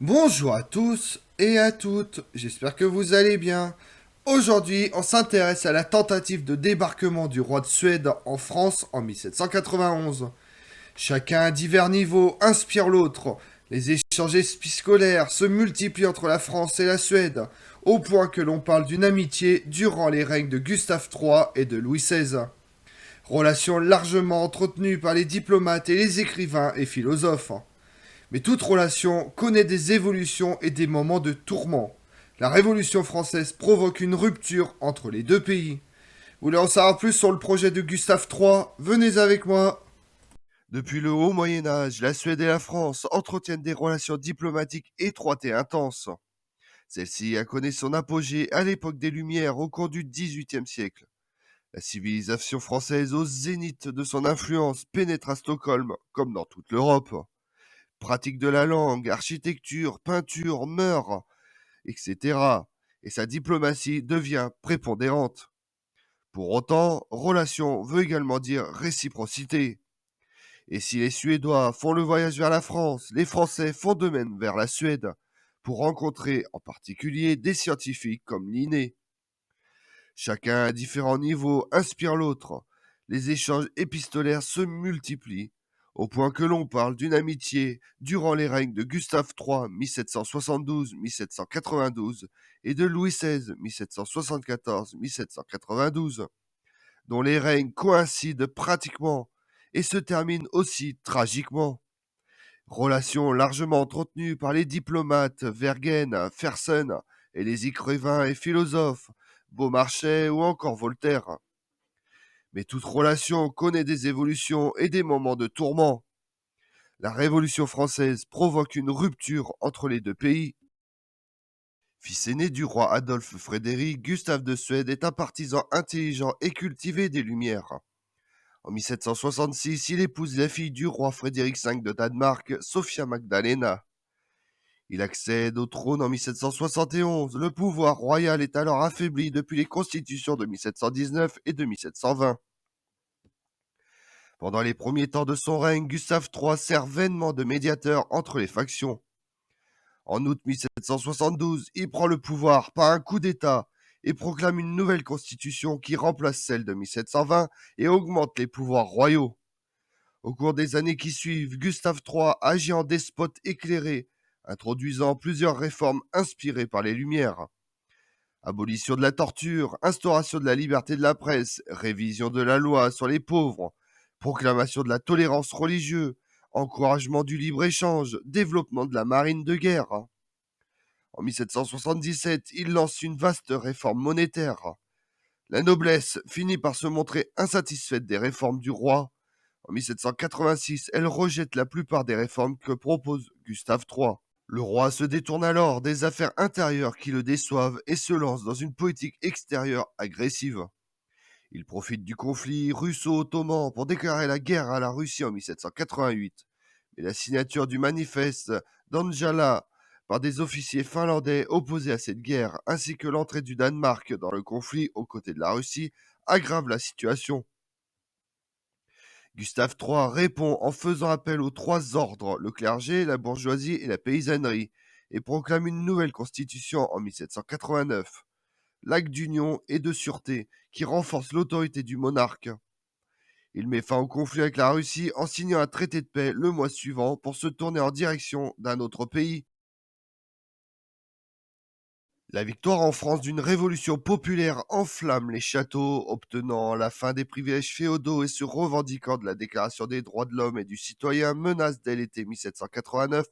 Bonjour à tous et à toutes, j'espère que vous allez bien. Aujourd'hui, on s'intéresse à la tentative de débarquement du roi de Suède en France en 1791. Chacun à divers niveaux inspire l'autre. Les échanges épiscolaires se multiplient entre la France et la Suède, au point que l'on parle d'une amitié durant les règnes de Gustave III et de Louis XVI. Relation largement entretenue par les diplomates et les écrivains et philosophes. Mais toute relation connaît des évolutions et des moments de tourment. La Révolution française provoque une rupture entre les deux pays. Vous voulez en savoir plus sur le projet de Gustave III? Venez avec moi. Depuis le haut Moyen Âge, la Suède et la France entretiennent des relations diplomatiques étroites et intenses. Celle-ci a connu son apogée à l'époque des Lumières au cours du XVIIIe siècle. La civilisation française au zénith de son influence pénètre à Stockholm comme dans toute l'Europe. Pratique de la langue, architecture, peinture, mœurs, etc. Et sa diplomatie devient prépondérante. Pour autant, relation veut également dire réciprocité. Et si les Suédois font le voyage vers la France, les Français font de même vers la Suède, pour rencontrer en particulier des scientifiques comme Linné. Chacun à différents niveaux inspire l'autre. Les échanges épistolaires se multiplient, au point que l'on parle d'une amitié durant les règnes de Gustave III 1772-1792 et de Louis XVI 1774-1792, dont les règnes coïncident pratiquement et se terminent aussi tragiquement. Relations largement entretenues par les diplomates Vergennes, Fersen et les écrivains et philosophes Beaumarchais ou encore Voltaire. Mais toute relation connaît des évolutions et des moments de tourment. La Révolution française provoque une rupture entre les deux pays. Fils aîné du roi Adolphe Frédéric, Gustave de Suède est un partisan intelligent et cultivé des Lumières. En 1766, il épouse la fille du roi Frédéric V de Danemark, Sophia Magdalena. Il accède au trône en 1771. Le pouvoir royal est alors affaibli depuis les constitutions de 1719 et de 1720. Pendant les premiers temps de son règne, Gustave III sert vainement de médiateur entre les factions. En août 1772, il prend le pouvoir par un coup d'État et proclame une nouvelle constitution qui remplace celle de 1720 et augmente les pouvoirs royaux. Au cours des années qui suivent, Gustave III agit en despote éclairé, introduisant plusieurs réformes inspirées par les Lumières. Abolition de la torture, instauration de la liberté de la presse, révision de la loi sur les pauvres, proclamation de la tolérance religieuse, encouragement du libre-échange, développement de la marine de guerre. En 1777, il lance une vaste réforme monétaire. La noblesse finit par se montrer insatisfaite des réformes du roi. En 1786, elle rejette la plupart des réformes que propose Gustave III. Le roi se détourne alors des affaires intérieures qui le déçoivent et se lance dans une politique extérieure agressive. Il profite du conflit russo-ottoman pour déclarer la guerre à la Russie en 1788. Mais la signature du manifeste d'Anjala par des officiers finlandais opposés à cette guerre, ainsi que l'entrée du Danemark dans le conflit aux côtés de la Russie, aggrave la situation. Gustave III répond en faisant appel aux trois ordres, le clergé, la bourgeoisie et la paysannerie, et proclame une nouvelle constitution en 1789, l'acte d'union et de sûreté, qui renforce l'autorité du monarque. Il met fin au conflit avec la Russie en signant un traité de paix le mois suivant pour se tourner en direction d'un autre pays. La victoire en France d'une révolution populaire enflamme les châteaux, obtenant la fin des privilèges féodaux et se revendiquant de la Déclaration des droits de l'homme et du citoyen, menace dès l'été 1789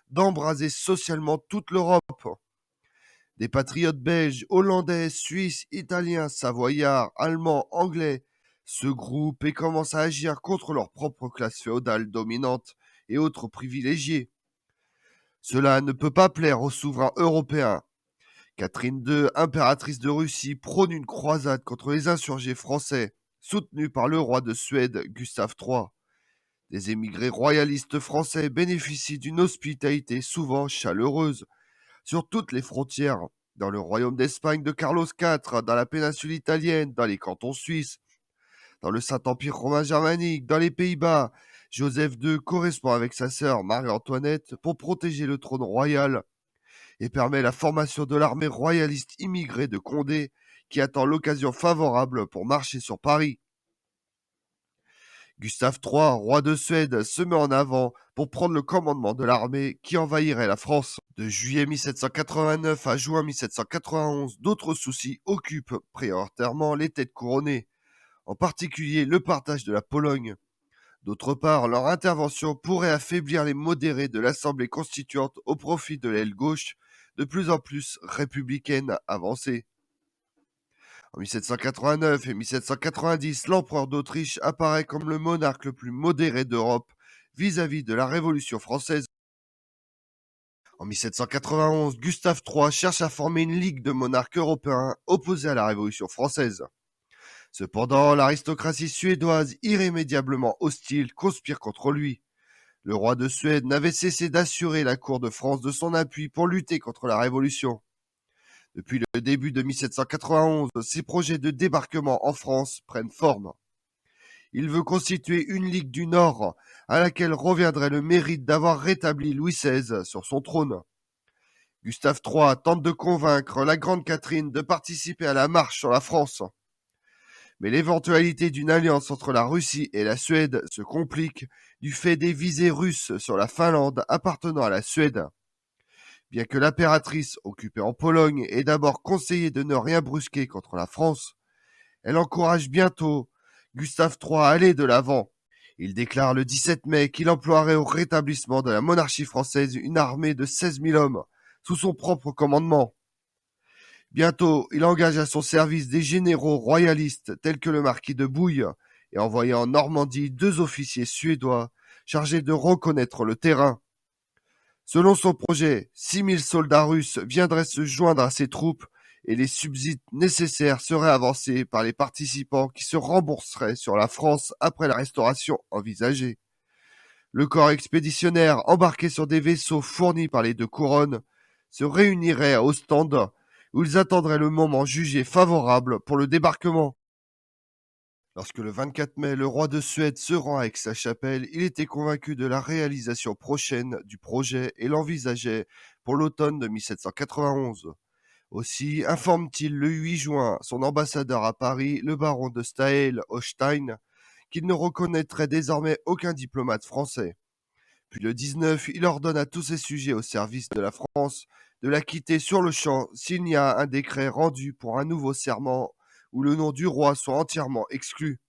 d'embraser socialement toute l'Europe. Des patriotes belges, hollandais, suisses, italiens, savoyards, allemands, anglais se groupent et commencent à agir contre leur propre classe féodale dominante et autres privilégiés. Cela ne peut pas plaire aux souverains européens. Catherine II, impératrice de Russie, prône une croisade contre les insurgés français, soutenus par le roi de Suède, Gustave III. Des émigrés royalistes français bénéficient d'une hospitalité souvent chaleureuse sur toutes les frontières, dans le royaume d'Espagne de Carlos IV, dans la péninsule italienne, dans les cantons suisses, dans le Saint-Empire romain germanique, dans les Pays-Bas, Joseph II correspond avec sa sœur Marie-Antoinette pour protéger le trône royal et permet la formation de l'armée royaliste immigrée de Condé qui attend l'occasion favorable pour marcher sur Paris. Gustave III, roi de Suède, se met en avant pour prendre le commandement de l'armée qui envahirait la France. De juillet 1789 à juin 1791, d'autres soucis occupent prioritairement les têtes couronnées, en particulier le partage de la Pologne. D'autre part, leur intervention pourrait affaiblir les modérés de l'Assemblée constituante au profit de l'aile gauche, de plus en plus républicaine avancée. En 1789 et 1790, l'empereur d'Autriche apparaît comme le monarque le plus modéré d'Europe vis-à-vis de la Révolution française. En 1791, Gustave III cherche à former une ligue de monarques européens opposés à la Révolution française. Cependant, l'aristocratie suédoise, irrémédiablement hostile, conspire contre lui. Le roi de Suède n'avait cessé d'assurer la cour de France de son appui pour lutter contre la Révolution. Depuis le début de 1791, ses projets de débarquement en France prennent forme. Il veut constituer une Ligue du Nord à laquelle reviendrait le mérite d'avoir rétabli Louis XVI sur son trône. Gustave III tente de convaincre la Grande Catherine de participer à la marche sur la France. Mais l'éventualité d'une alliance entre la Russie et la Suède se complique du fait des visées russes sur la Finlande appartenant à la Suède. Bien que l'impératrice, occupée en Pologne, ait d'abord conseillé de ne rien brusquer contre la France, elle encourage bientôt Gustave III à aller de l'avant. Il déclare le 17 mai qu'il emploierait au rétablissement de la monarchie française une armée de 16 000 hommes, sous son propre commandement. Bientôt, il engage à son service des généraux royalistes tels que le marquis de Bouille et envoya en Normandie 2 officiers suédois chargés de reconnaître le terrain. Selon son projet, 6 000 soldats russes viendraient se joindre à ses troupes et les subsides nécessaires seraient avancés par les participants qui se rembourseraient sur la France après la restauration envisagée. Le corps expéditionnaire, embarqué sur des vaisseaux fournis par les 2 couronnes, se réunirait à Ostende où ils attendraient le moment jugé favorable pour le débarquement. Lorsque le 24 mai, le roi de Suède se rend à Aix-la-Chapelle, il était convaincu de la réalisation prochaine du projet et l'envisageait pour l'automne de 1791. Aussi informe-t-il le 8 juin son ambassadeur à Paris, le baron de Staël-Holstein, qu'il ne reconnaîtrait désormais aucun diplomate français. Puis le 19, il ordonne à tous ses sujets au service de la France de la quitter sur le champ s'il n'y a un décret rendu pour un nouveau serment où le nom du roi soit entièrement exclu.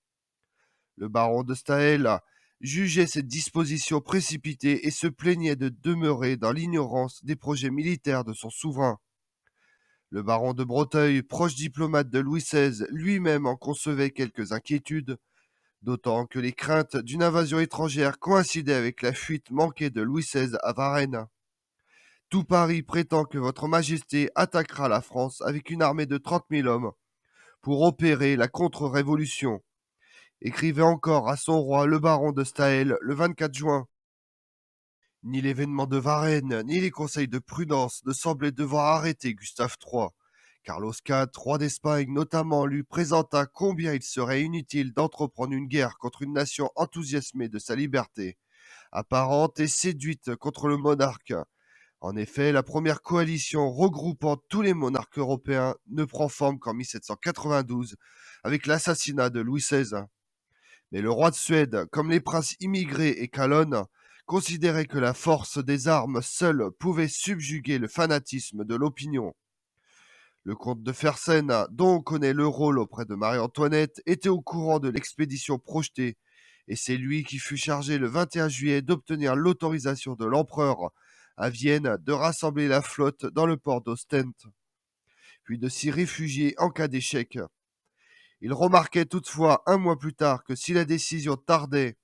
Le baron de Staël jugeait cette disposition précipitée et se plaignait de demeurer dans l'ignorance des projets militaires de son souverain. Le baron de Breteuil, proche diplomate de Louis XVI, lui-même en concevait quelques inquiétudes, d'autant que les craintes d'une invasion étrangère coïncidaient avec la fuite manquée de Louis XVI à Varennes. Tout Paris prétend que votre majesté attaquera la France avec une armée de 30 000 hommes pour opérer la contre-révolution, écrivait encore à son roi le baron de Staël le 24 juin. Ni l'événement de Varennes, ni les conseils de prudence ne semblaient devoir arrêter Gustave III. Carlos IV, roi d'Espagne notamment, lui présenta combien il serait inutile d'entreprendre une guerre contre une nation enthousiasmée de sa liberté, apparente et séduite contre le monarque. En effet, la première coalition regroupant tous les monarques européens ne prend forme qu'en 1792, avec l'assassinat de Louis XVI. Mais le roi de Suède, comme les princes immigrés et Calonne, considérait que la force des armes seule pouvait subjuguer le fanatisme de l'opinion. Le comte de Fersen, dont on connaît le rôle auprès de Marie-Antoinette, était au courant de l'expédition projetée, et c'est lui qui fut chargé le 21 juillet d'obtenir l'autorisation de l'empereur à Vienne de rassembler la flotte dans le port d'Ostende, puis de s'y réfugier en cas d'échec. Il remarquait toutefois un mois plus tard que si la décision tardait,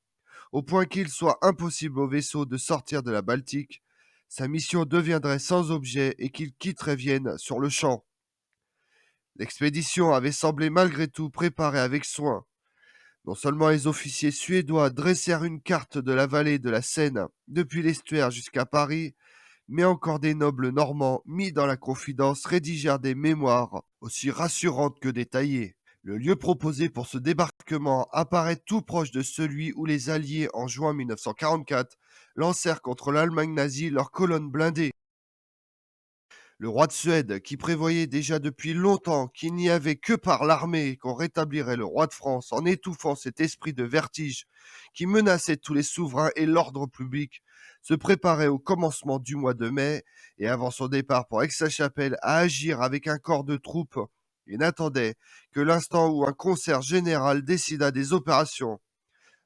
au point qu'il soit impossible au vaisseau de sortir de la Baltique, sa mission deviendrait sans objet et qu'il quitterait Vienne sur le champ. L'expédition avait semblé malgré tout préparée avec soin. Non seulement les officiers suédois dressèrent une carte de la vallée de la Seine depuis l'estuaire jusqu'à Paris, mais encore des nobles normands, mis dans la confidence, rédigèrent des mémoires aussi rassurantes que détaillées. Le lieu proposé pour ce débarquement apparaît tout proche de celui où les Alliés, en juin 1944, lancèrent contre l'Allemagne nazie leurs colonnes blindées. Le roi de Suède, qui prévoyait déjà depuis longtemps qu'il n'y avait que par l'armée qu'on rétablirait le roi de France en étouffant cet esprit de vertige qui menaçait tous les souverains et l'ordre public, se préparait au commencement du mois de mai et avant son départ pour Aix-la-Chapelle à agir avec un corps de troupes et n'attendait que l'instant où un concert général décida des opérations,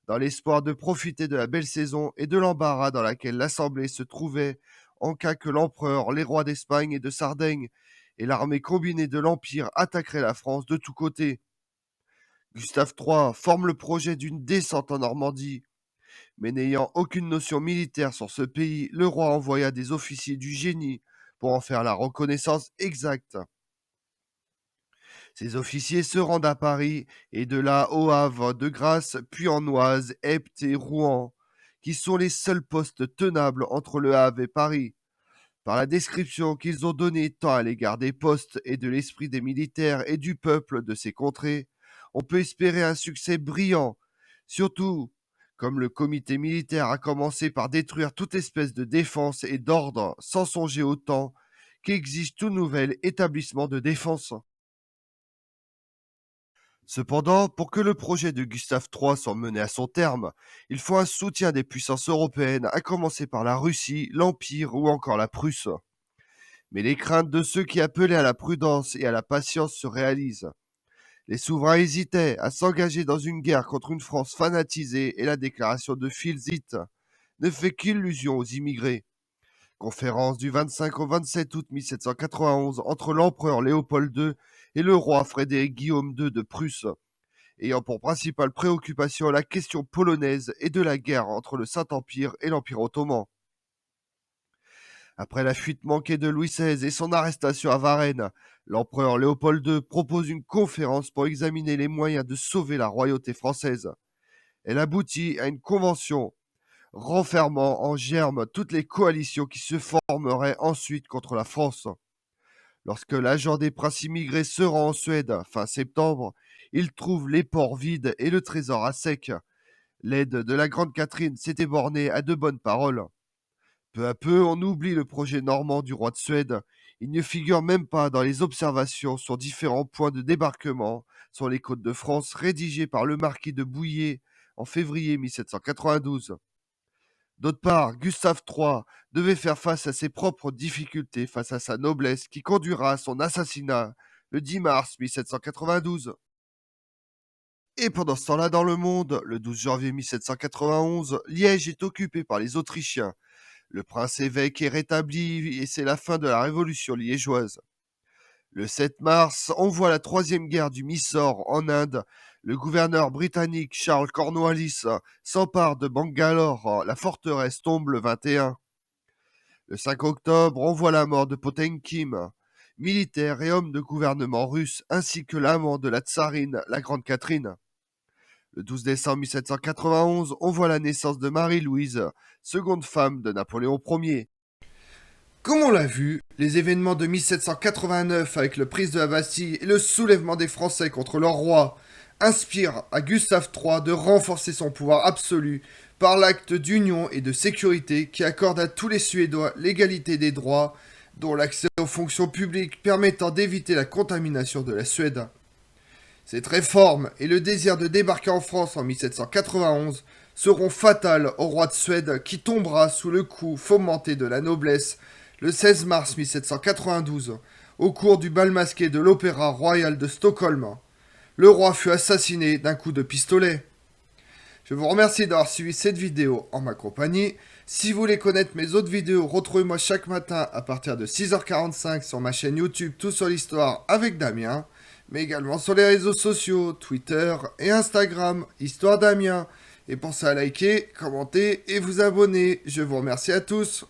dans l'espoir de profiter de la belle saison et de l'embarras dans laquelle l'Assemblée se trouvait en cas que l'empereur, les rois d'Espagne et de Sardaigne et l'armée combinée de l'Empire attaqueraient la France de tous côtés. Gustave III forme le projet d'une descente en Normandie, mais n'ayant aucune notion militaire sur ce pays, le roi envoya des officiers du génie pour en faire la reconnaissance exacte. Ces officiers se rendent à Paris et de là au Havre, de Grasse, puis en Oise, Epte et Rouen, qui sont les seuls postes tenables entre le Havre et Paris. Par la description qu'ils ont donnée tant à l'égard des postes et de l'esprit des militaires et du peuple de ces contrées, on peut espérer un succès brillant, surtout comme le comité militaire a commencé par détruire toute espèce de défense et d'ordre sans songer au temps qu'exige tout nouvel établissement de défense. Cependant, pour que le projet de Gustave III soit mené à son terme, il faut un soutien des puissances européennes, à commencer par la Russie, l'Empire ou encore la Prusse. Mais les craintes de ceux qui appelaient à la prudence et à la patience se réalisent. Les souverains hésitaient à s'engager dans une guerre contre une France fanatisée et la déclaration de Tilsit ne fait qu'illusion aux immigrés. Conférence du 25 au 27 août 1791 entre l'empereur Léopold II et le roi Frédéric Guillaume II de Prusse, ayant pour principale préoccupation la question polonaise et de la guerre entre le Saint-Empire et l'Empire ottoman. Après la fuite manquée de Louis XVI et son arrestation à Varennes, l'empereur Léopold II propose une conférence pour examiner les moyens de sauver la royauté française. Elle aboutit à une convention renfermant en germe toutes les coalitions qui se formeraient ensuite contre la France. Lorsque l'agent des princes immigrés se rend en Suède fin septembre, il trouve les ports vides et le trésor à sec. L'aide de la Grande Catherine s'était bornée à de bonnes paroles. Peu à peu, on oublie le projet normand du roi de Suède. Il ne figure même pas dans les observations sur différents points de débarquement sur les côtes de France rédigées par le marquis de Bouillé en février 1792. D'autre part, Gustave III devait faire face à ses propres difficultés face à sa noblesse qui conduira à son assassinat le 10 mars 1792. Et pendant ce temps-là, dans le monde, le 12 janvier 1791, Liège est occupé par les Autrichiens. Le prince-évêque est rétabli et c'est la fin de la révolution liégeoise. Le 7 mars, on voit la troisième guerre du Mysore en Inde. Le gouverneur britannique Charles Cornwallis s'empare de Bangalore. La forteresse tombe le 21. Le 5 octobre, on voit la mort de Potemkin, militaire et homme de gouvernement russe, ainsi que l'amant de la tsarine, la Grande Catherine. Le 12 décembre 1791, on voit la naissance de Marie-Louise, seconde femme de Napoléon Ier. Comme on l'a vu, les événements de 1789 avec le prise de la Bastille et le soulèvement des Français contre leur roi inspirent à Gustave III de renforcer son pouvoir absolu par l'acte d'union et de sécurité qui accorde à tous les Suédois l'égalité des droits, dont l'accès aux fonctions publiques permettant d'éviter la contamination de la Suède. Cette réforme et le désir de débarquer en France en 1791 seront fatales au roi de Suède qui tombera sous le coup fomenté de la noblesse le 16 mars 1792 au cours du bal masqué de l'Opéra Royal de Stockholm. Le roi fut assassiné d'un coup de pistolet. Je vous remercie d'avoir suivi cette vidéo en ma compagnie. Si vous voulez connaître mes autres vidéos, retrouvez-moi chaque matin à partir de 6h45 sur ma chaîne YouTube Tout sur l'Histoire avec Damien, mais également sur les réseaux sociaux, Twitter et Instagram, Histoire Damien. Et pensez à liker, commenter et vous abonner. Je vous remercie à tous.